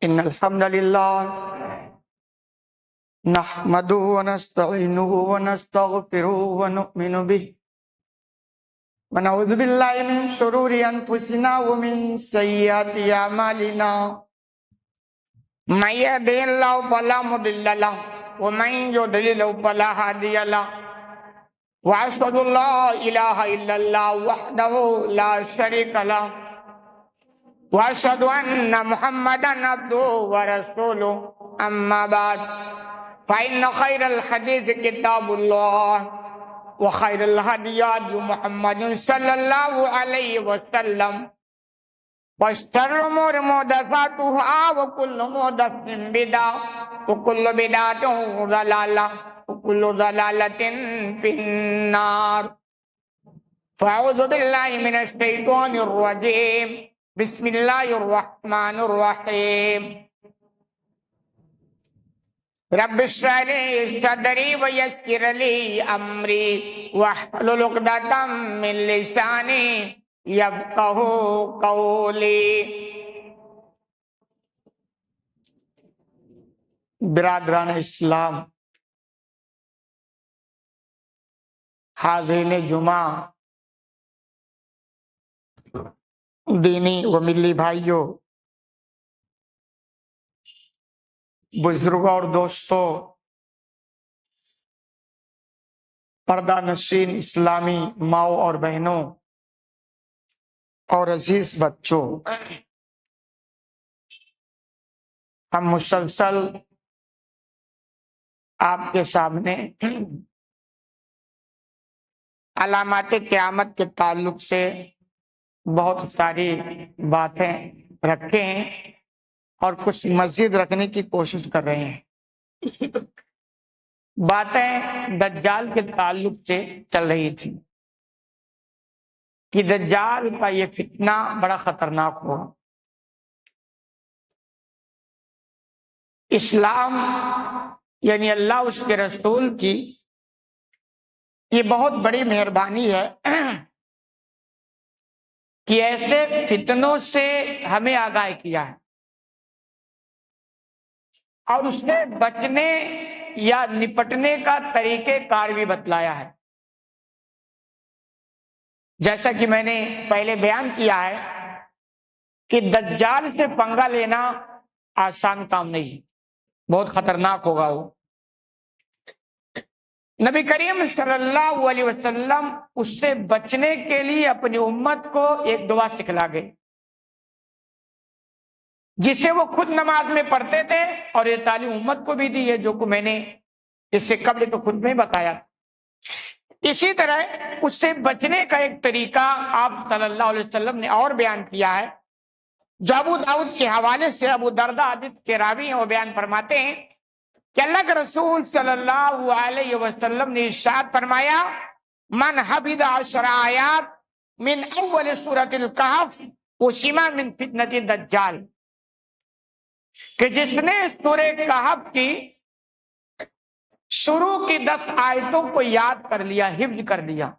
إن الحمد لله نحمده ونستعينه ونستغفره ونؤمن به ونعوذ بالله من شرور أنفسنا ومن سيئات أعمالنا من يهده الله فلا مضل له ومن يضلل فلا هادي له وأشهد أن لا إله إلا الله وحده لا شريك له وأشهد أن محمدا عبده ورسوله أما بعد فإن خير الحديث كتاب الله وخير الهدي هدي محمد صلى الله عليه وسلم وشر الأمور محدثاتها وكل محدثة بدعة وكل بدعة ضلالة وكل ضلالة في النار فأعوذ بالله من الشيطان الرجيم بسم الله الرحمن الرحيم رب اشرح لي صدري ويسر لي أمري واحلل عقدة من لساني يفقهوا قولي. برادران اسلام، حاضرین جمعہ، دینی و ملی بھائیوں، بزرگوں اور دوستوں، پردہ نشین اسلامی ماؤں اور بہنوں اور عزیز بچوں، ہم مسلسل آپ کے سامنے علامات قیامت کے تعلق سے بہت ساری باتیں رکھے ہیں اور کچھ مزید رکھنے کی کوشش کر رہے ہیں. باتیں دجال کے تعلق سے چل رہی تھی کہ دجال کا یہ فتنہ بڑا خطرناک ہوا. اسلام یعنی اللہ اس کے رسول کی یہ بہت بڑی مہربانی ہے کہ ایسے فتنوں سے ہمیں آگاہ کیا ہے اور اس نے بچنے یا نپٹنے کا طریقہ کار بھی بتلایا ہے. جیسا کہ میں نے پہلے بیان کیا ہے کہ دجال سے پنگا لینا آسان کام نہیں، بہت خطرناک ہوگا. وہ نبی کریم صلی اللہ علیہ وسلم اس سے بچنے کے لیے اپنی امت کو ایک دعا سکھلا گئے جسے وہ خود نماز میں پڑھتے تھے اور یہ تعلیم امت کو بھی دی ہے، جو کہ میں نے اس سے قبل تو خود میں بتایا. اسی طرح اس سے بچنے کا ایک طریقہ آپ صلی اللہ علیہ وسلم نے اور بیان کیا ہے، جو ابو داؤد کے حوالے سے ابو درداء حدیث کے راوی ہیں، وہ بیان فرماتے ہیں کہ اللہ کے رسول صلی اللہ علیہ وسلم نے ارشاد فرمایا، من حفظ 10 آیات من اول سورۃ الکہف عصم من فتنۃ الدجال، کہ جس نے سورہ کہف کی شروع کی 10 آیتوں کو یاد کر لیا، حفظ کر لیا،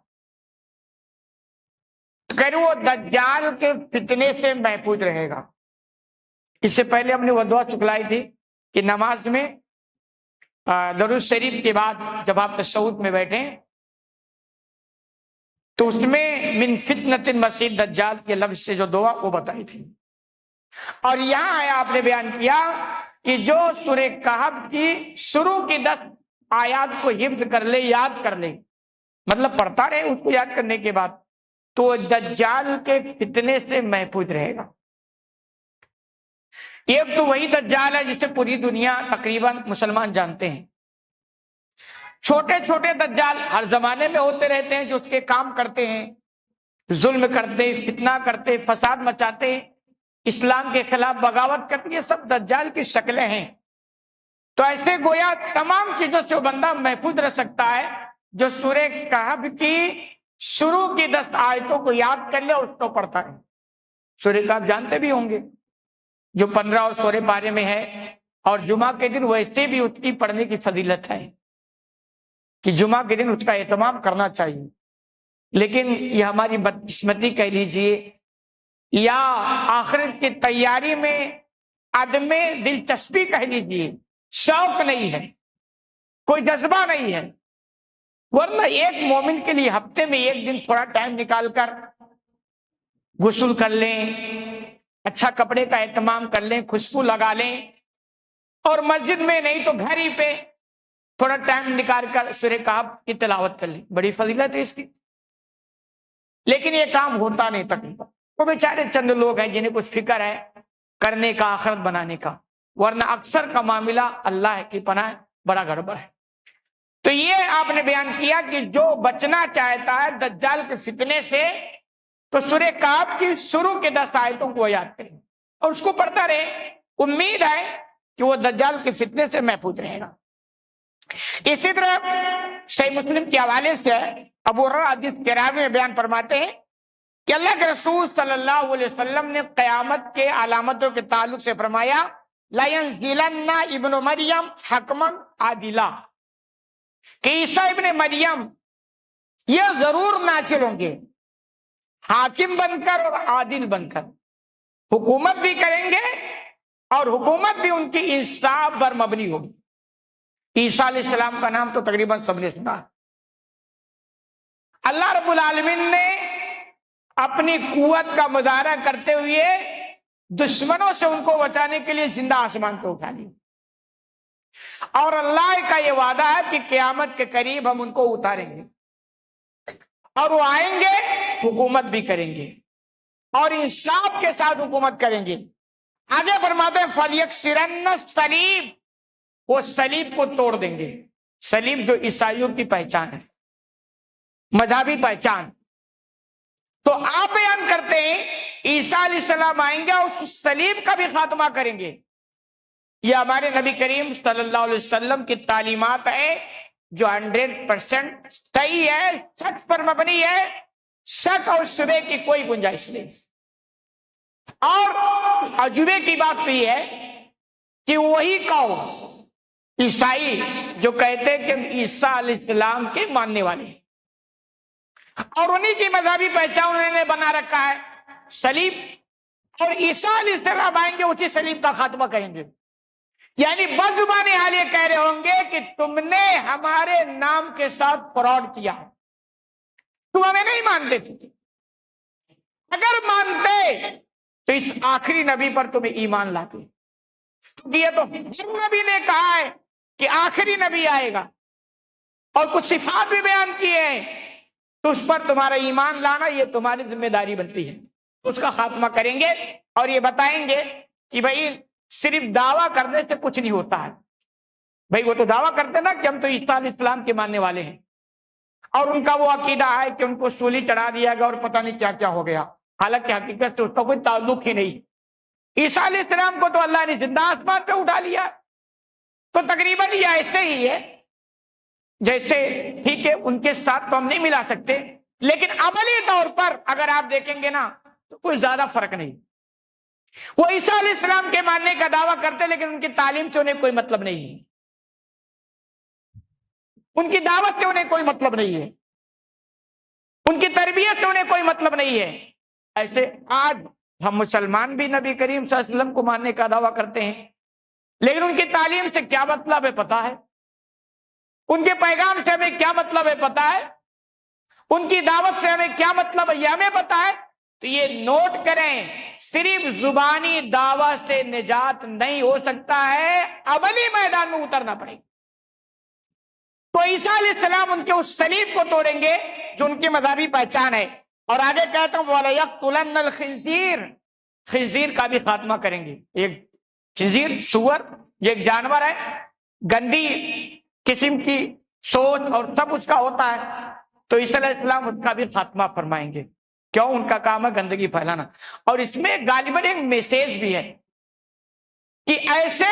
کہ وہ دجال کے فتنے سے محفوظ رہے گا. اس سے پہلے ہم نے وہ دعا سکھلائی تھی کہ نماز میں درود شریف کے بعد جب آپ تشہد میں بیٹھیں تو اس میں من فتنۃ المسیح دجال کے لفظ سے جو دعا وہ بتائی تھی. اور یہاں ہے آپ نے بیان کیا کہ جو سورہ کہف کی شروع کی 10 آیات کو حفظ کر لے، یاد کر لے، مطلب پڑھتا رہے اس کو یاد کرنے کے بعد، تو دجال کے فتنے سے محفوظ رہے گا. ایک تو وہی دجال ہے جسے پوری دنیا تقریباً مسلمان جانتے ہیں. چھوٹے چھوٹے دجال ہر زمانے میں ہوتے رہتے ہیں جو اس کے کام کرتے ہیں، ظلم کرتے، فتنہ کرتے، فساد مچاتے، اسلام کے خلاف بغاوت کرتے، یہ سب دجال کی شکلیں ہیں. تو ایسے گویا تمام چیزوں سے وہ بندہ محفوظ رہ سکتا ہے جو سورہ کہف کی شروع کی 10 آیتوں کو یاد کر لے اور اس کو پڑھتا ہے. سورہ کہف جانتے بھی ہوں گے، جو 15 اور 16 پارے میں ہے، اور جمعہ کے دن ویسے بھی اس کی پڑھنے کی فضیلت ہے کہ جمعہ کے دن اس کا اہتمام کرنا چاہیے. لیکن یہ ہماری بدقسمتی کہہ لیجئے یا آخرت کی تیاری میں عدم دلچسپی کہہ لیجیے، شوق نہیں ہے، کوئی جذبہ نہیں ہے۔ ورنہ ایک مومن کے لیے ہفتے میں ایک دن تھوڑا ٹائم نکال کر غسل کر لیں، اچھا کپڑے کا اہتمام کر لیں، خوشبو لگا لیں، اور مسجد میں نہیں تو گھر ہی پہ تھوڑا ٹائم نکال کر سورہ کہف کی تلاوت کر لیں، بڑی فضیلت ہے اس کی۔ لیکن یہ کام ہوتا نہیں تقریباً۔ وہ بیچارے چند لوگ ہیں جنہیں کچھ فکر ہے کرنے کا، آخرت بنانے کا، ورنہ اکثر کا معاملہ اللہ کی پناہ بڑا گڑبڑ ہے۔ تو یہ آپ نے بیان کیا کہ جو بچنا چاہتا ہے دجال کے فتنے سے تو سورہ کہف کی شروع کے 10 آیتوں کو یاد کریں اور اس کو پڑھتا رہے، امید ہے کہ وہ دجال کے فتنے سے محفوظ رہے گا۔ اسی طرح صحیح مسلم کے حوالے سے ابو ہریرہ حدیث کے راوی میں بیان فرماتے ہیں کہ اللہ کے رسول صلی اللہ علیہ وسلم نے قیامت کے علامتوں کے تعلق سے فرمایا لَيَنزِلَنَّ ابن مریم حکما عادلا، کہ عیسیٰ ابن مریم یہ ضرور نازل ہوں گے حاکم بن کر اور عادل بن کر، حکومت بھی کریں گے اور حکومت بھی ان کی انصاف پر مبنی ہوگی۔ عیسیٰ علیہ السلام کا نام تو تقریباً سب نے سنا۔ اللہ رب العالمین نے اپنی قوت کا مظاہرہ کرتے ہوئے دشمنوں سے ان کو بچانے کے لیے زندہ آسمان پہ اٹھا لیا، اور اللہ کا یہ وعدہ ہے کہ قیامت کے قریب ہم ان کو اتاریں گے اور وہ آئیں گے، حکومت بھی کریں گے اور انصاف کے ساتھ حکومت کریں گے۔ آگے فرماتے ہیں فَلْيَكْسِرَنَّ الصَّلِيبَ، وہ صلیب کو توڑ دیں گے۔ صلیب جو عیسائیوں کی پہچان ہے، مذہبی پہچان، تو آپ بیان کرتے ہیں عیسیٰ علیہ السلام آئیں گے اور اس صلیب کا بھی خاتمہ کریں گے۔ یہ ہمارے نبی کریم صلی اللہ علیہ وسلم کی تعلیمات ہے جو 100% صحیح ہے، سچ پر مبنی ہے، شک اور شبہ کی کوئی گنجائش نہیں۔ اور عجوبے کی بات تو یہ ہے کہ وہی قوم عیسائی جو کہتے ہیں کہ ہم عیسیٰ علیہ السلام کے ماننے والے ہیں اور انہی کی مذہبی پہچان انہوں نے بنا رکھا ہے صلیب، اور عیسیٰ علیہ السلام آئیں گے اسی صلیب کا خاتمہ کریں گے۔ یعنی بزبانی حال یہ کہہ رہے ہوں گے کہ تم نے ہمارے نام کے ساتھ فراڈ کیا، تم ہمیں نہیں مانتے تھے، اگر مانتے تو اس آخری نبی پر تمہیں ایمان لاتے۔ یہ تو نبی نے کہا ہے کہ آخری نبی آئے گا اور کچھ صفات بھی بیان کیے ہیں، تو اس پر تمہارا ایمان لانا یہ تمہاری ذمہ داری بنتی ہے۔ اس کا خاتمہ کریں گے اور یہ بتائیں گے کہ بھائی صرف دعویٰ کرنے سے کچھ نہیں ہوتا ہے۔ بھائی وہ تو دعویٰ کرتے نا کہ ہم تو عیسیٰ علیہ السلام کے ماننے والے ہیں، اور ان کا وہ عقیدہ ہے کہ ان کو سولی چڑھا دیا گیا اور پتہ نہیں کیا کیا ہو گیا، حالانکہ حقیقت سے اس کا کوئی تعلق ہی نہیں۔ عیسیٰ علیہ السلام کو تو اللہ نے زندہ آسمان پہ اٹھا لیا، تو تقریباً یہ ایسے ہی ہے جیسے، ٹھیک ہے ان کے ساتھ تو ہم نہیں ملا سکتے، لیکن عملی طور پر اگر آپ دیکھیں گے نا تو کوئی زیادہ فرق نہیں۔ وہ عیسیٰ علیہ السلام کے ماننے کا دعویٰ کرتے لیکن ان کی تعلیم سے انہیں کوئی مطلب نہیں ہے، ان کی دعوت سے انہیں کوئی مطلب نہیں ہے، ان کی تربیت سے انہیں کوئی مطلب نہیں ہے۔ ایسے آج ہم مسلمان بھی نبی کریم صلی اللہ علیہ وسلم کو ماننے کا دعویٰ کرتے ہیں، لیکن ان کی تعلیم سے کیا مطلب ہے پتہ ہے، ان کے پیغام سے ہمیں کیا مطلب ہے پتہ ہے، ان کی دعوت سے ہمیں کیا مطلب ہے یہ ہمیں پتہ ہے۔ تو یہ نوٹ کریں، صرف زبانی دعوت سے نجات نہیں ہو سکتا ہے، عملی میدان میں اترنا پڑے گا۔ تو عیسیٰ علیہ السلام ان کے اس صلیب کو توڑیں گے جو ان کی مذہبی پہچان ہے، اور آگے کہتا ہوں وَلَيَقْتُلَنَّ الْخِنزِيرَ، خنزیر کا بھی خاتمہ کریں گے۔ ایک خنزیر، سور، یہ ایک جانور ہے، گندی قسم کی سوچ اور سب اس کا ہوتا ہے، تو عیسیٰ علیہ السلام اس کا بھی خاتمہ فرمائیں گے۔ کیوں؟ ان کا کام ہے گندگی پھیلانا، اور اس میں غالباً ایک میسیج بھی ہے کہ ایسے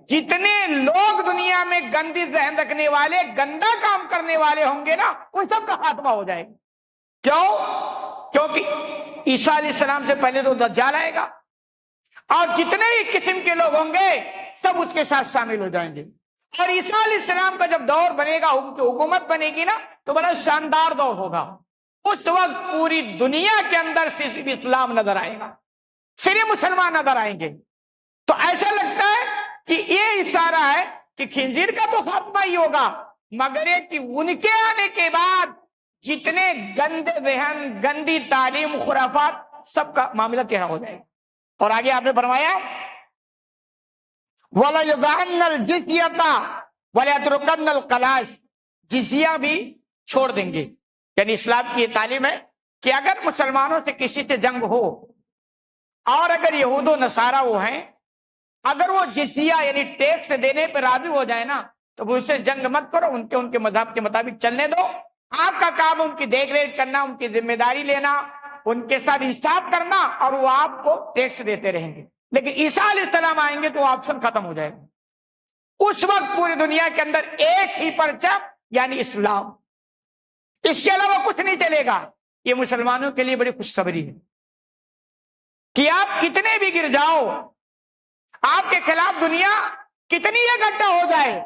جتنے لوگ دنیا میں گندی ذہن رکھنے والے، گندا کام کرنے والے ہوں گے نا، ان سب کا خاتمہ ہو جائے گا۔ کیوں؟ کیونکہ عیسیٰ علیہ السلام سے پہلے تو دجال آئے گا، اور جتنے ہی قسم کے لوگ ہوں گے سب اس کے ساتھ شامل ہو جائیں گے، اور عیسیٰ علیہ السلام کا جب دور بنے گا، حکومت بنے گی نا، تو بڑا شاندار دور ہوگا۔ اس وقت پوری دنیا کے اندر صرف اسلام نظر آئے گا، صرف مسلمان نظر آئیں گے، تو ایسا لگتا ہے کہ یہ اشارہ ہے کہ خنزیر کا تو خاتمہ ہی ہوگا، مگر یہ کہ ان کے آنے کے بعد جتنے گندے ذہن، گندی تعلیم، خرافات، سب کا معاملہ ٹیڑھا ہو جائے گا۔ اور آگے آپ نے فرمایا وَلَيُضَعَنَّ الْجِزْيَةَ وَلَيَتْرُكَنَّ الْقَلَائِصَ، جزیہ بھی چھوڑ دیں گے۔ یعنی اسلام کی یہ تعلیم ہے کہ اگر مسلمانوں سے کسی سے جنگ ہو، اور اگر یہود و نصارہ وہ ہیں، اگر وہ جزیہ یعنی ٹیکس دینے پہ راضی ہو جائے نا، تو وہ اسے جنگ مت کرو، ان کے مذہب کے مطابق چلنے دو۔ آپ کا کام ان کی دیکھ ریکھ کرنا، ان کی ذمہ داری لینا، ان کے ساتھ انصاف کرنا، اور وہ آپ کو ٹیکس دیتے رہیں گے۔ لیکن عیسیٰ علیہ السلام آئیں گے تو وہ آپشن ختم ہو جائے گا۔ اس وقت پوری دنیا کے اندر ایک ہی پرچم، یعنی اسلام، اس کے علاوہ کچھ نہیں چلے گا۔ یہ مسلمانوں کے لیے بڑی خوشخبری ہے کہ آپ کتنے بھی گر جاؤ، آپ کے خلاف دنیا کتنی اکٹھا ہو جائے،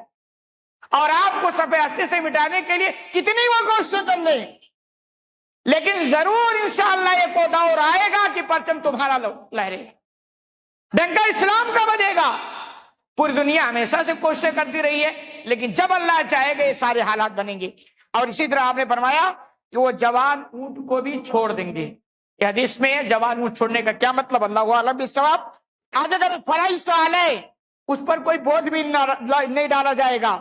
اور آپ کو صفحہ ہستی سے مٹانے کے لیے کتنی وہ کوششیں کر لیں، لیکن ضرور انشاءاللہ یہ کوئی دور آئے گا کہ پرچم تمہارا لہرے گا، ڈنکا اسلام کا بجے گا۔ پوری دنیا ہمیشہ سے کوششیں کرتی رہی ہے، لیکن جب اللہ چاہے گا یہ سارے حالات بنیں گے۔ اور اسی طرح آپ نے فرمایا کہ وہ جوان اونٹ کو بھی چھوڑ دیں گے۔ یہ حدیث میں ہے جوان اونٹ چھوڑنے کا کیا مطلب، اللہ عالم بالصواب۔ آج اگر فلائی سوال ہے، اس پر کوئی بوجھ بھی نہیں ڈالا جائے گا۔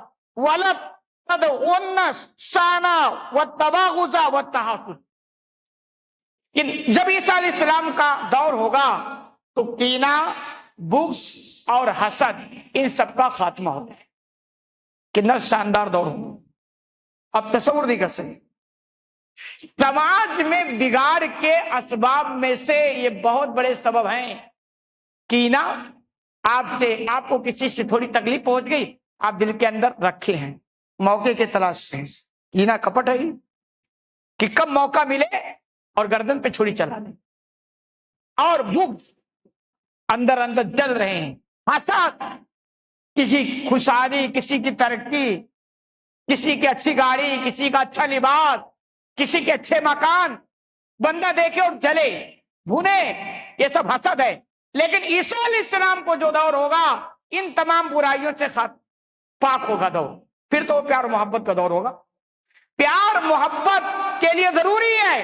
جب عیسیٰ علیہ السلام کا دور ہوگا تو کینہ، بغض اور حسد، ان سب کا خاتمہ ہوتا ہے۔ کتنا شاندار دور ہوگا، اب تصور نہیں کر سکتے۔ سماج میں بگاڑ کے اسباب میں سے یہ بہت بڑے سبب ہیں۔ کینہ، آپ کو کسی سے تھوڑی تکلیف پہنچ گئی، آپ دل کے اندر رکھے ہیں، موقع کے تلاش سے۔ کینہ کپٹ ہے کہ کب موقع ملے اور گردن پہ چھری چلا دیں۔ اور بغض، اندر اندر جل رہے ہیں۔ حسد، کسی خوشحالی، کسی کی ترقی، کسی کی اچھی گاڑی، کسی کا اچھا لباس، کسی کے اچھے مکان، بندہ دیکھے اور جلے بھونے، یہ سب حسد ہے۔ لیکن عیسیٰ علیہ السلام کو جو دور ہوگا، ان تمام برائیوں سے پاک ہوگا دور، پھر تو پیار محبت کا دور ہوگا۔ پیار محبت کے لیے ضروری ہے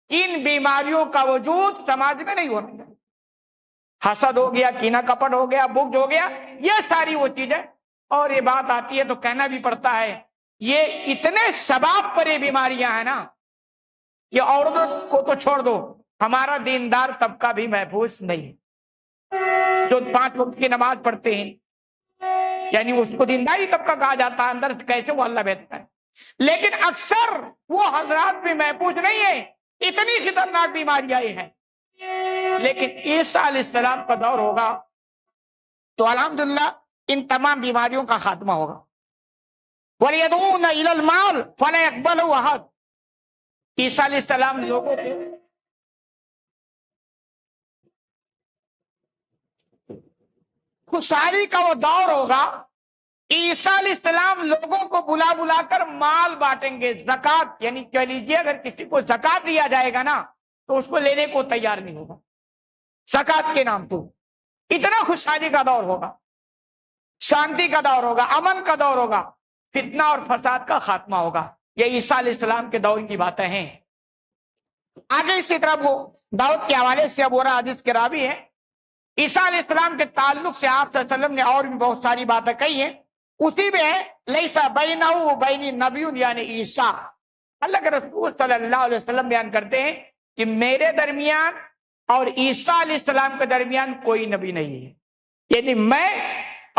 کہ ان بیماریوں کا وجود سماج میں نہیں ہونا چاہیے۔ حسد ہو گیا، کینہ کپٹ ہو گیا، بغض ہو گیا، یہ ساری وہ چیزیں۔ اور یہ بات آتی ہے تو کہنا بھی پڑتا ہے، یہ اتنے شباب پر یہ بیماریاں ہیں نا، یہ عورتوں کو تو چھوڑ دو، ہمارا دیندار طبقہ بھی محفوظ نہیں، جو 5 وقت کی نماز پڑھتے ہیں، یعنی اس کو دینداری طبقہ کہا جاتا ہے، اندر سے کیسے وہ اللہ بہتر ہے، لیکن اکثر وہ حضرات بھی محفوظ نہیں ہے، اتنی خطرناک بیماریاں ہیں۔ لیکن عیسیٰ علیہ السلام کا دور ہوگا تو الحمدللہ ان تمام بیماریوں کا خاتمہ ہوگا۔ وَلْيَدْعُونَ إِلَى الْمَالِ فَلَا يَقْبَلُهُ أَحَدٌ، عیسیٰ علیہ السلام لوگوں کو خوشحالی کا وہ دور ہوگا، عیسیٰ علیہ السلام لوگوں کو بلا بلا کر مال بانٹیں گے، زکات، یعنی کہہ لیجیے اگر کسی کو زکات دیا جائے گا نا تو اس کو لینے کو تیار نہیں ہوگا، زکات کے نام پر۔ اتنا خوشحالی کا دور ہوگا، شانتی کا دور ہوگا، امن کا دور ہوگا، فتنہ اور فساد کا خاتمہ ہوگا۔ یہ عیسیٰ علیہ السلام کے دور کی باتیں ہیں۔ آگے اسی طرح وہ داؤد کے حوالے سے ابو ہریرہ حدیث کے راوی ہیں، عیسیٰ علیہ السلام کے تعلق سے آپ صلی اللہ علیہ وسلم نے اور بھی بہت ساری باتیں کہی ہیں، اسی میں ہے لیسا بینہ و بینی نبی، یعنی عیسیٰ، اللہ کے رسول صلی اللہ علیہ وسلم بیان کرتے ہیں کہ میرے درمیان اور عیسیٰ علیہ السلام کے درمیان کوئی نبی نہیں ہے، یعنی میں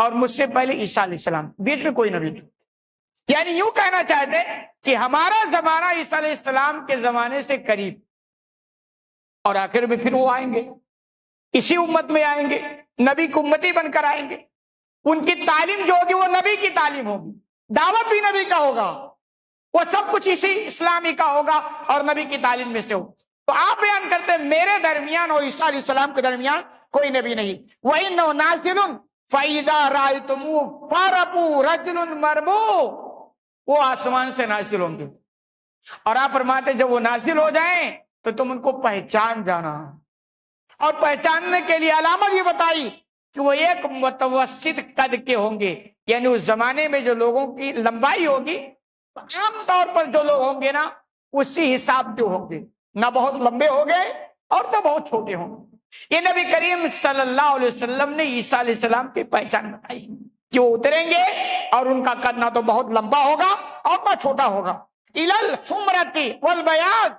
اور مجھ سے پہلے عیسیٰ علیہ السلام، بیچ میں کوئی نبی نہیں۔ یعنی یوں کہنا چاہتے ہیں کہ ہمارا زمانہ عیسیٰ علیہ السلام کے زمانے سے قریب، اور آخر میں پھر وہ آئیں گے، اسی امت میں آئیں گے، نبی کی امتی بن کر آئیں گے، ان کی تعلیم جو ہوگی وہ نبی کی تعلیم ہوگی، دعوت بھی نبی کا ہوگا، وہ سب کچھ اسی اسلامی کا ہوگا اور نبی کی تعلیم میں سے ہوگا۔ تو آپ بیان کرتے ہیں میرے درمیان اور عیسیٰ علیہ السلام کے درمیان کوئی نبی نہیں۔ وَإِنَّهُ نَازِلٌ فَإِذَا رَأَيْتُمُوهُ فَارَقُوا رَجُلٌ مَرْبُوبٌ، وہ آسمان سے نازل ہوں گے، اور آپ فرماتے ہیں جب وہ نازل ہو جائیں تو تم ان کو پہچان جانا، اور پہچاننے کے لیے علامت یہ بتائی کہ وہ ایک متوسط قد کے ہوں گے، یعنی اس زمانے میں جو لوگوں کی لمبائی ہوگی عام طور پر جو لوگ ہوں گے نا اسی حساب کے ہوں گے، نہ بہت لمبے ہو گئے اور نہ بہت چھوٹے ہوں گے۔ یہ نبی کریم صلی اللہ علیہ وسلم نے عیسیٰ علیہ السلام کی پہچان بتائی کہ وہ اتریں گے اور ان کا قد نہ تو بہت لمبا ہوگا اور نہ چھوٹا ہوگا۔ الحمرۃ والبیاض،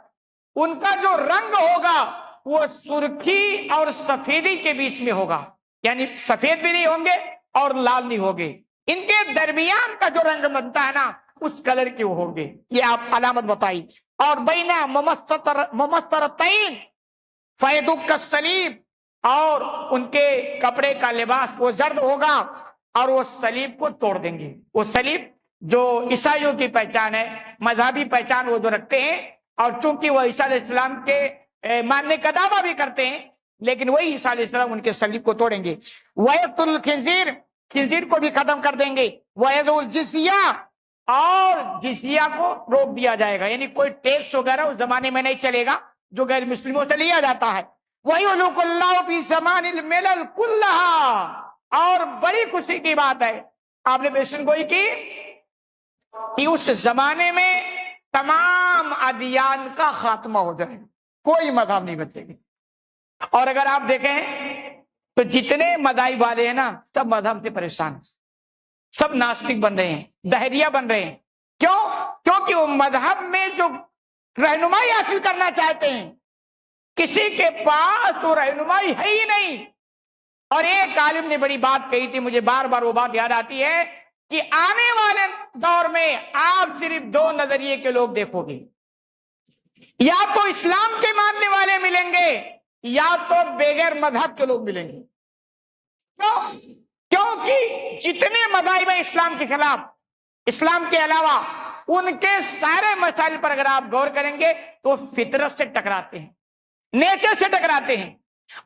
ان کا جو رنگ ہوگا وہ سرخی اور سفیدی کے بیچ میں ہوگا، یعنی سفید بھی نہیں ہوں گے اور لال نہیں ہوں گے، ان کے درمیان کا جو رنگ بنتا ہے نا اس کلر کے وہ ہوں گے، یہ آپ علامت بتائی۔ اور بینا ممسترتین فیدک الصلیب، اور ان کے کپڑے کا لباس وہ زرد ہوگا اور وہ صلیب کو توڑ دیں گے۔ وہ صلیب جو عیسائیوں کی پہچان ہے، مذہبی پہچان وہ جو رکھتے ہیں، اور چونکہ وہ عیسیٰ علیہ السلام کے ماننے کا دعویٰ بھی کرتے ہیں، لیکن وہی عیسیٰ علیہ السلام ان کے صلیب کو توڑیں گے۔ وَيَقْتُلُ الْخِنزِيرَ، خنزیر کو بھی ختم کر دیں گے۔ وَيَذُو الْجِزْيَةَ، اور جزیہ کو روک دیا جائے گا، یعنی کوئی ٹیکس وغیرہ اس زمانے میں نہیں چلے گا جو غیر مسلموں سے لیا جاتا ہے۔ وَيُهْلِكُ اللَّهُ فِي زَمَانِ الْمِلَلِ كُلَّهَا، اور بڑی خوشی کی بات ہے، آپ نے پیشن گوئی کی کہ اس زمانے میں تمام ادیان کا خاتمہ ہو جائے گا، کوئی مذہب نہیں بچے گی۔ اور اگر آپ دیکھیں تو جتنے مذاہب والے ہیں نا سب مذہب سے پریشان ہیں، سب ناستک بن رہے ہیں، دہریہ بن رہے ہیں۔ کیوں؟ کیونکہ وہ مذہب میں جو رہنمائی حاصل کرنا چاہتے ہیں کسی کے پاس تو رہنمائی ہے ہی نہیں۔ اور ایک عالم نے بڑی بات کہی تھی، مجھے بار بار وہ بات یاد آتی ہے کہ آنے والے دور میں آپ صرف دو نظریے کے لوگ دیکھو گے، یا تو اسلام کے ماننے والے ملیں گے یا تو بغیر مذہب کے لوگ ملیں گے۔ کیوں؟ کیونکہ جتنے مذاہب ہیں اسلام کے خلاف، اسلام کے علاوہ ان کے سارے مسائل پر اگر آپ غور کریں گے تو فطرت سے ٹکراتے ہیں، نیچر سے ٹکراتے ہیں،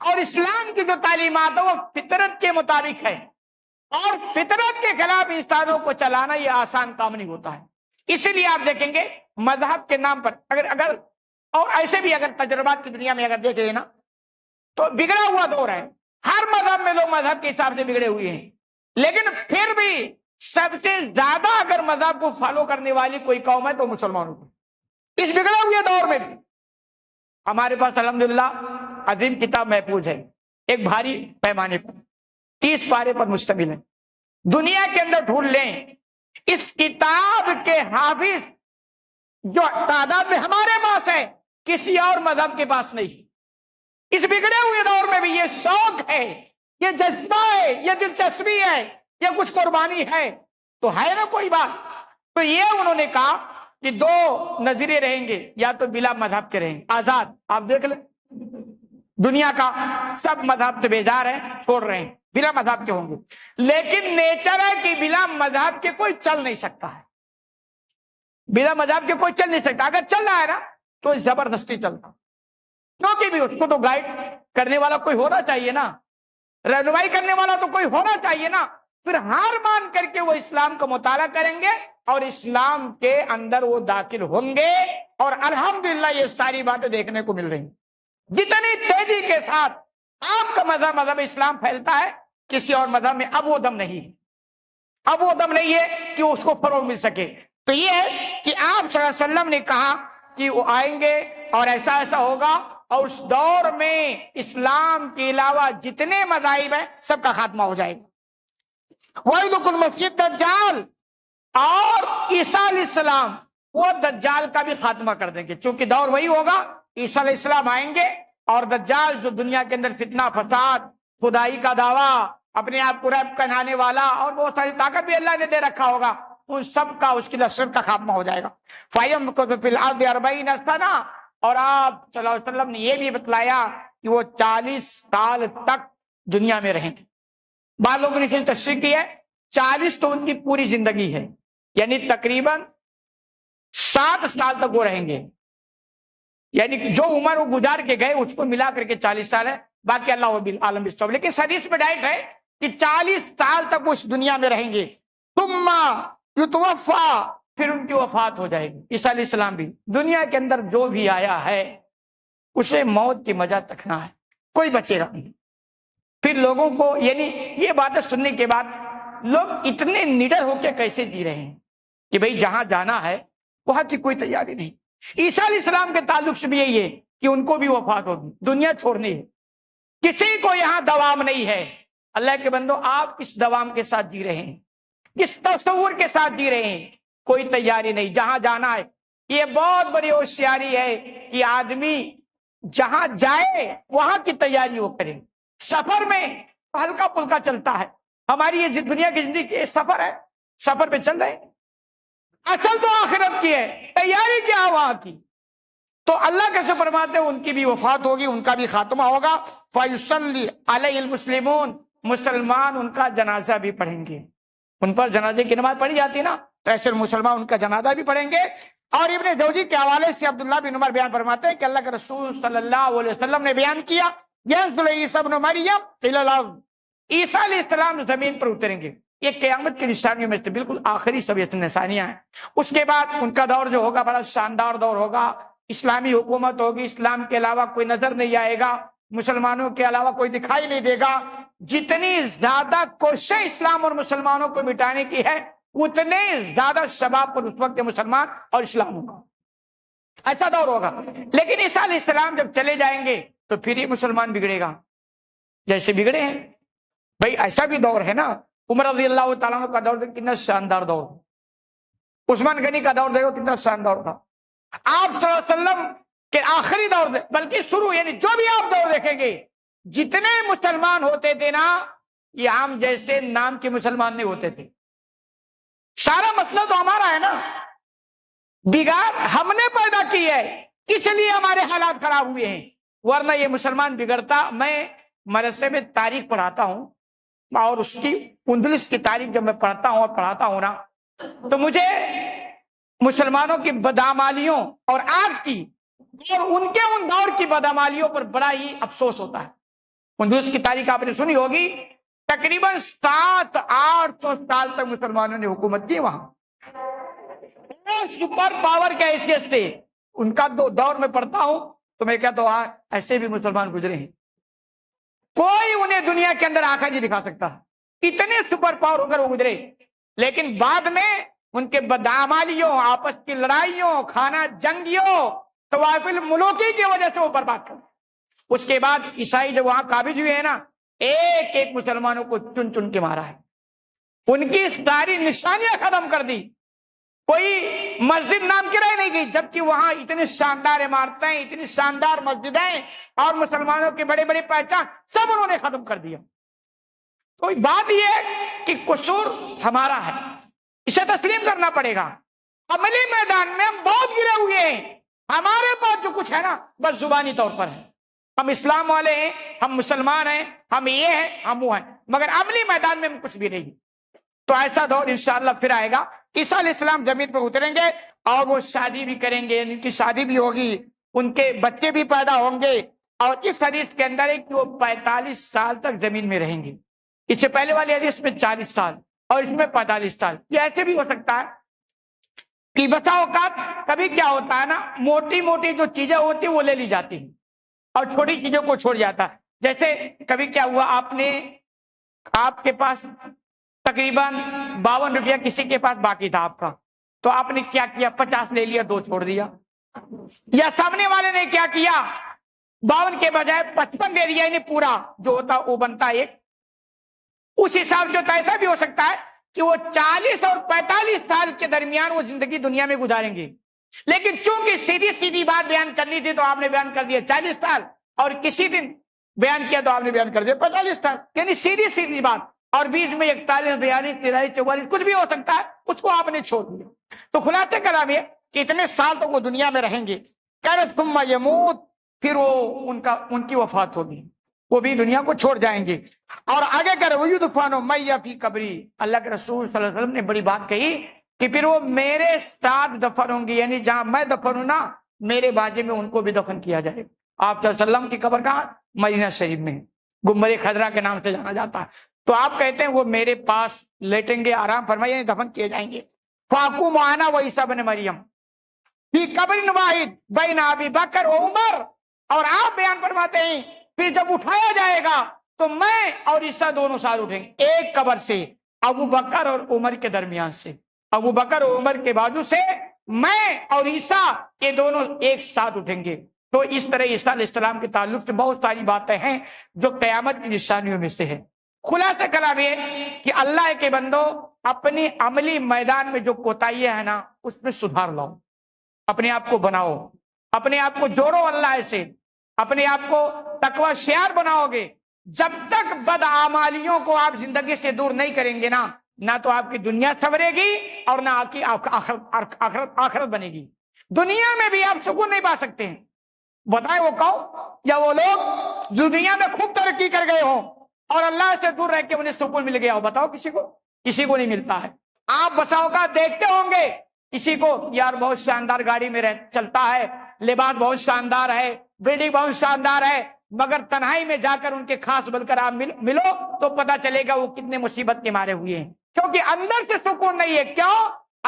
اور اسلام کی جو تعلیمات ہے وہ فطرت کے مطابق ہے، اور فطرت کے خلاف انسانوں کو چلانا یہ آسان کام نہیں ہوتا ہے۔ اسی لیے آپ دیکھیں گے مذہب کے نام پر اگر اور ایسے بھی اگر تجربات کی دنیا میں اگر دیکھ لینا تو بگڑا ہوا دور ہے، ہر مذہب میں لوگ مذہب کے حساب سے بگڑے ہوئے ہیں، لیکن پھر بھی سب سے زیادہ اگر مذہب کو فالو کرنے والی کوئی قوم ہے تو مسلمانوں کی۔ اس بگڑے ہوئے دور میں بھی ہمارے پاس الحمدللہ عظیم کتاب محفوظ ہے، ایک بھاری پیمانے پر 30 پارے پر مشتمل ہے۔ دنیا کے اندر ڈھونڈ لیں اس کتاب کے حافظ جو تعداد میں ہمارے پاس ہے، کسی اور مذہب کے پاس نہیں۔ اس بگڑے ہوئے دور میں بھی یہ شوق ہے، یہ جذبہ ہے، یہ دلچسپی ہے، یہ کچھ قربانی ہے تو ہے نا کوئی بات۔ تو یہ انہوں نے کہا کہ دو نظریے رہیں گے، یا تو بلا مذہب کے رہیں گے، آزاد۔ آپ دیکھ لیں دنیا کا سب مذہب سے بیزار ہے، چھوڑ رہے ہیں، بلا مذہب کے ہوں گے، لیکن نیچر ہے کہ بلا مذہب کے کوئی چل نہیں سکتا ہے، بلا مذہب کے کوئی چل نہیں سکتا۔ اگر چل رہا ہے نا تو زبردستی چلتا، کیونکہ بھی اس کو تو گائیڈ کرنے والا کوئی ہونا چاہیے نا، رہنمائی کرنے والا تو کوئی ہونا چاہیے نا۔ پھر ہار مان کر کے وہ اسلام کا مطالعہ کریں گے اور اسلام کے اندر وہ داخل ہوں گے، اور الحمدللہ یہ ساری باتیں دیکھنے کو مل رہی ہیں۔ جتنی تیزی کے ساتھ آپ کا مذہب اسلام پھیلتا ہے، کسی اور مذہب میں اب وہ دم نہیں ہے، اب وہ دم نہیں ہے کہ اس کو فروغ مل سکے۔ تو یہ ہے کہ آپ صلی اللہ علیہ وسلم نے کہا کہ وہ آئیں گے اور ایسا ایسا ہوگا، اور اس دور میں اسلام کے علاوہ جتنے مذاہب ہیں سب کا خاتمہ ہو جائے گا۔ وَيْلُكُ الْمَسِيحِ الدَّجَّالِ، اور عیسیٰ علیہ السلام وہ دجال کا بھی خاتمہ کر دیں گے، چونکہ دور وہی ہوگا، عیسیٰ علیہ السلام آئیں گے اور دجال جو دنیا کے اندر فتنہ فساد، خدائی کا دعویٰ، اپنے آپ کو رب کہلانے والا، اور بہت ساری طاقت بھی اللہ نے دے رکھا ہوگا، ان سب کا اس کی لشکر کا خاتمہ ہو جائے گا۔ فَيَمْكُثُ فِي الْأَرْضِ 40 سَنَةً، اور آپ صلی اللہ علیہ وسلم نے یہ بھی بتلایا کہ وہ 40 سال تک دنیا میں رہیں گے۔ بعض لوگوں نے اسے تشریح کی ہے 40 تو ان کی پوری زندگی ہے، یعنی تقریباً 60 سال تک وہ رہیں گے، یعنی جو عمر وہ گزار کے گئے اس کو ملا کر کے 40 سال ہے، باقی اللہ بالعالم بالصبر۔ لیکن حدیث میں ڈائٹ ہے کہ 40 سال تک وہ اس دنیا میں رہیں گے، ثم یتوفا، پھر ان کی وفات ہو جائے گی۔ عیسیٰ علیہ السلام بھی دنیا کے اندر جو بھی آیا ہے اسے موت کی مزہ چکھنا ہے، کوئی بچے گا نہیں۔ پھر لوگوں کو یعنی یہ باتیں سننے کے بعد لوگ اتنے نڈر ہو کے کیسے جی رہے ہیں کہ بھئی جہاں جانا ہے وہاں کی کوئی تیاری نہیں. عیسیٰ علیہ السلام کے تعلق سے بھی یہی ہے کہ ان کو بھی وفات ہوگی, دنیا چھوڑنی ہے, کسی کو یہاں دوام نہیں ہے. اللہ کے بندو, آپ کس دوام کے ساتھ جی رہے ہیں, کس تصور کے ساتھ جی رہے ہیں؟ کوئی تیاری نہیں, جہاں جانا ہے. یہ بہت بڑی ہوشیاری ہے کہ آدمی جہاں جائے وہاں کی تیاری وہ کرے. سفر میں ہلکا پھلکا چلتا ہے, ہماری یہ دنیا کی زندگی یہ سفر ہے, سفر پہ چل رہے ہیں. اصل تو آخرت کی ہے, تیاری کیا وہاں کی. تو اللہ کیسے فرماتے ہیں ان کی بھی وفات ہوگی, ان کا بھی خاتمہ ہوگا. فَيُصَلِّ عَلَيْهِ الْمُسْلِمُونَ, مسلمان ان کا جنازہ بھی پڑھیں گے. ان پر جنازے کی نماز پڑھی جاتی نا, تو ایسے مسلمان ان کا جنازہ بھی پڑھیں گے. اور ابن جوزی کے حوالے سے عبداللہ بن عمر بیان فرماتے ہیں کہ اللہ کے رسول صلی اللہ علیہ وسلم نے بیان کیا, يَنزِلُ عِيسَىٰ ابْنُ مَرْيَمَ إِلَى الْأَرْضِ, عیسیٰ علیہ السلام زمین پر اتریں گے. یہ قیامت کی نشانیوں میں سے بالکل آخری سب نشانیاں ہیں. اس کے بعد ان کا دور جو ہوگا بڑا شاندار دور ہوگا. اسلامی حکومت ہوگی, اسلام کے علاوہ کوئی نظر نہیں آئے گا, مسلمانوں کے علاوہ کوئی دکھائی نہیں دے گا. جتنی زیادہ کوششیں اسلام اور مسلمانوں کو مٹانے کی ہے اتنے زیادہ شباب پر اس وقت مسلمان اور اسلام ہوگا. ایسا دور ہوگا. لیکن عیسیٰ علیہ السلام جب چلے جائیں گے تو پھر یہ مسلمان بگڑے گا جیسے بگڑے ہیں. بھائی ایسا بھی دور ہے نا, عمر رضی اللہ تعالیٰ عنہ کا دور کتنا شاندار دور, عثمان غنی کا دور دیکھو کتنا شاندار تھا. آپ صلی اللہ علیہ وسلم کے آخری دور بلکہ شروع, یعنی جو بھی آپ دور دیکھیں گے جتنے مسلمان ہوتے تھے نا, یہ عام جیسے نام کے مسلمان نہیں ہوتے تھے. سارا مسئلہ تو ہمارا ہے نا, بگاڑ ہم نے پیدا کی ہے, اس لیے ہمارے حالات خراب ہوئے ہیں. ورنہ یہ مسلمان بگڑتا. میں مدرسے میں تاریخ پڑھاتا ہوں اور اس کی اندلس کی تاریخ جب میں پڑھتا ہوں اور پڑھاتا ہوں نا, تو مجھے مسلمانوں کی بدعمالیوں اور آج کی اور ان کے ان دور کی بدعمالیوں پر بڑا ہی افسوس ہوتا ہے. اندلس کی تاریخ آپ نے سنی ہوگی, تقریباً 700-800 سال تک مسلمانوں نے حکومت کی وہاں. سپر پاور کے حیثیت سے ان کا دور میں پڑھتا ہوں تو میں کہتا ہوں ایسے بھی مسلمان گزرے ہیں. کوئی انہیں دنیا کے اندر آنکھیں نہیں دکھا سکتا, اتنے سپر پاور ہو کر وہ گزرے. لیکن بعد میں ان کے بدعمالیوں, آپس کی لڑائیوں, خانہ جنگیوں, طوائف الملوکی کی وجہ سے وہ برباد کر. اس کے بعد عیسائی جب وہاں قابض ہوئے ہیں نا, ایک ایک مسلمانوں کو چن چن کے مارا ہے, ان کی ساری نشانیاں ختم کر دی. کوئی مسجد نام کی رہ نہیں گئی, جبکہ وہاں اتنی شاندار عمارتیں, اتنی شاندار مسجدیں اور مسلمانوں کی بڑے بڑے پہچان سب انہوں نے ختم کر دیا. تو بات یہ ہے کہ قصور ہمارا ہے, اسے تسلیم کرنا پڑے گا. عملی میدان میں ہم بہت گرے ہوئے ہیں. ہمارے پاس جو کچھ ہے نا بس زبانی طور پر ہے, ہم اسلام والے ہیں, ہم مسلمان ہیں, ہم یہ ہیں, ہم وہ ہیں, مگر عملی میدان میں ہم کچھ بھی نہیں. تو ایسا دور انشاءاللہ پھر آئے گا. عیسیٰ علیہ السلام زمین پر اتریں گے اور وہ شادی بھی کریں گے, ان کی شادی بھی ہوگی, ان کے بچے بھی پیدا ہوں گے. اور اس حدیث کے اندر ہے کہ وہ 45 سال تک زمین میں رہیں گے. اس سے پہلے والی حدیث میں 40 سال اور اس میں 45 سال. یہ ایسے بھی ہو سکتا ہے کہ بسا اوقات کبھی کیا ہوتا ہے نا, موٹی موٹی جو چیزیں ہوتی ہیں وہ لے لی جاتی ہیں اور چھوٹی چیزوں کو چھوڑ جاتا ہے. جیسے کبھی کیا ہوا, آپ کے پاس تقریباً 52 روپیہ کسی کے پاس باقی تھا آپ کا, تو آپ نے کیا کیا, 50 لے لیا, 2 چھوڑ دیا. یا سامنے والے نے کیا کیا, 52 کے بجائے 55 دے دیا, یعنی پورا جو ہوتا وہ بنتا ایک. اس حساب سے تو ایسا بھی ہو سکتا ہے کہ وہ 40 اور 45 سال کے درمیان وہ زندگی دنیا میں گزاریں گے. لیکن چونکہ سیدھی سیدھی بات بیان کرنی تھی تو آپ نے بیان کر دیا 40 سال, اور کسی دن بیان کیا تو آپ نے بیان کر دیا 45 سال, یعنی سیدھی سیدھی بات. اور بیچ میں 41, 42, 43, 44 کچھ بھی ہو سکتا ہے, اس کو آپ نے چھوڑ دیا. تو خلاصہ کلام یہ کہ اتنے سال تک وہ دنیا میں رہیں گے. ثم یموت, پھر وہ ان کی وفات ہوگی, وہ بھی دنیا کو چھوڑ جائیں گے. اور آگے کرے وَيُدْفَنُ مَيَّ فِي قَبْرِي, اللہ کے رسول صلی اللہ علیہ وسلم نے بڑی بات کہی کہ پھر وہ میرے ساتھ دفن ہوں گے, یعنی جہاں میں دفن ہوں نا میرے باجے میں ان کو بھی دفن کیا جائے. آپ صلی اللہ علیہ وسلم کی قبر کہاں, مدینہ شریف میں, گنبد خضرا کے نام سے جانا جاتا ہے. تو آپ کہتے ہیں وہ میرے پاس لیٹیں گے, آرام فرمائیں, یعنی دفن کیے جائیں گے. فَاقُومُ أَنَا وَعِيسَىٰ ابْنُ مَرْيَمَ فِي قَبْرٍ وَاحِدٍ بَيْنَ أَبِي بَكْرَ وَعُمَرَ, اور آپ بیان فرماتے ہیں پھر جب اٹھایا جائے گا تو میں اور عیسیٰ دونوں ساتھ اٹھیں گے ایک قبر سے، ابو بکر اور عمر کے درمیان سے، ابو بکر اور عمر کے بازو سے میں اور عیسیٰ یہ دونوں ایک ساتھ اٹھیں گے۔ تو اس طرح عیسیٰ علیہ السلام کے تعلق سے بہت ساری باتیں ہیں جو قیامت کی نشانیوں میں سے ہے۔ خلاصہ کلام یہ کہ اللہ کے بندو اپنے عملی میدان میں جو کوتاہیاں ہیں نا اس میں سدھار لاؤ، اپنے آپ کو بناؤ، اپنے آپ کو جوڑو اللہ سے، اپنے آپ کو تقوی شعار بناؤ گے۔ جب تک بدعمالیوں کو آپ زندگی سے دور نہیں کریں گے نا، نہ تو آپ کی دنیا سنورے گی اور نہ آپ کی آخرت بنے گی۔ دنیا میں بھی آپ سکون نہیں پا سکتے ہیں۔ بتائیں وہ کہو یا وہ لوگ جو دنیا میں خوب ترقی کر گئے ہوں اور اللہ سے دور رہ کے انہیں سکون مل گیا ہو، بتاؤ کسی کو نہیں ملتا ہے۔ آپ بساؤ کا دیکھتے ہوں گے کسی کو یار بہت شاندار گاڑی میں چلتا ہے، لباس بہت شاندار ہے، بلڈنگ بہت شاندار ہے، مگر تنہائی میں جا کر ان کے خاص بن کر آپ ملو تو پتا چلے گا وہ کتنے مصیبت کے مارے ہوئے ہیں، کیونکہ اندر سے سکون نہیں ہے۔ کیوں؟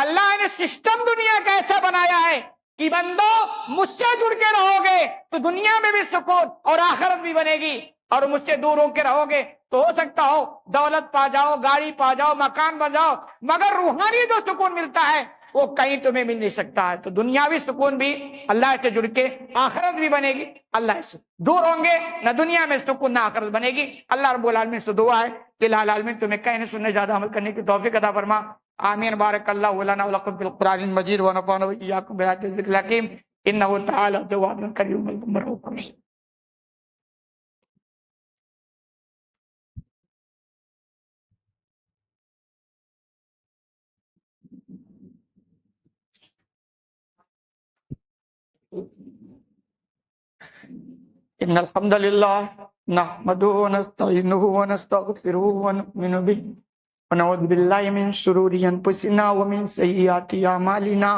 اللہ نے سسٹم دنیا کا ایسا بنایا ہے کہ بندو مجھ سے جڑ کے رہو گے تو دنیا میں بھی سکون اور آخرت بھی بنے گی، اور مجھ سے دور ہو کے رہو گے تو ہو سکتا ہو دولت پا جاؤ، گاڑی پا جاؤ، مکان بن جاؤ، مگر روحانی جو سکون ملتا ہے وہ کہیں تمہیں مل نہیں سکتا ہے۔ تو دنیاوی سکون بھی اللہ سے جڑ کے آخرت بھی بنے گی، اللہ سے دور ہوں گے نہ دنیا میں سکون نہ آخرت بنے گی۔ اللہ رب العالمین سے دعا ہے کہ الہ العالمین تمہیں کہنے سننے زیادہ عمل کرنے کی توفیق عطا فرما، آمین۔ بارک اللہ لنا ولکم فی القرآن المجید ونفعنا وإیاکم بآیات الذکر الحکیم، انہ تعالی جواد کریم رؤوف رحیم۔ ان الحمد للہ نحمده ونستعینه ونستغفره ونؤمن به ونعوذ باللہ من شرور انفسنا ومن سیئات اعمالنا،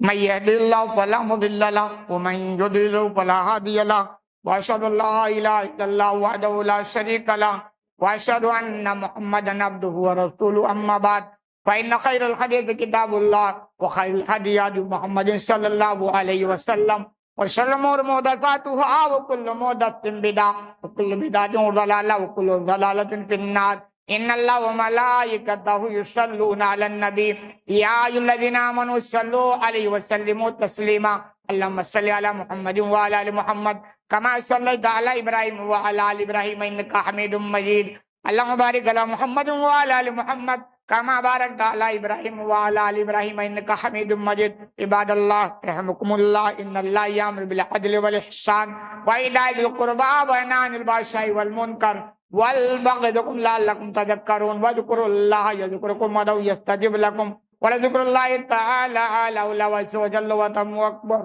من يهد الله فلا مضل له ومن يضلل فلا هادي له، واشهد ان لا اله الا الله وحده لا شريك له، واشهد ان محمدا عبده ورسوله، اما بعد فان خير الحديث كتاب الله وخير الهدي هدي محمد صلى الله عليه وسلم، وشر الامور محدثاتها وكل محدثة بدعة وكل بدعة ضلالة وكل ضلالة في النار۔ ان اللہ وملائکتہ یصلون علی النبی یا ایھا الذین آمنوا صلوا علیہ وسلموا تسلیما، اللهم صل علی محمد وعلی آل محمد کما صلیت علی ابراہیم وعلی آل ابراہیم انک حمید مجید، اللهم بارک علی محمد وعلی آل محمد کما بارکت علی ابراہیم وعلی آل ابراہیم انک حمید مجید۔ عباد اللہ رحمکم اللہ، ان اللہ یامر بالعدل والاحسان وایتاء ذی القربى وینہی عن الفحشاء والمنکر والبغی یعظکم لعلکم تذکرون، واذکروا اللہ یذکرکم وادعوہ یستجب لکم، ولذکر اللہ تعالی اعلی وعز وجل واتم اکبر۔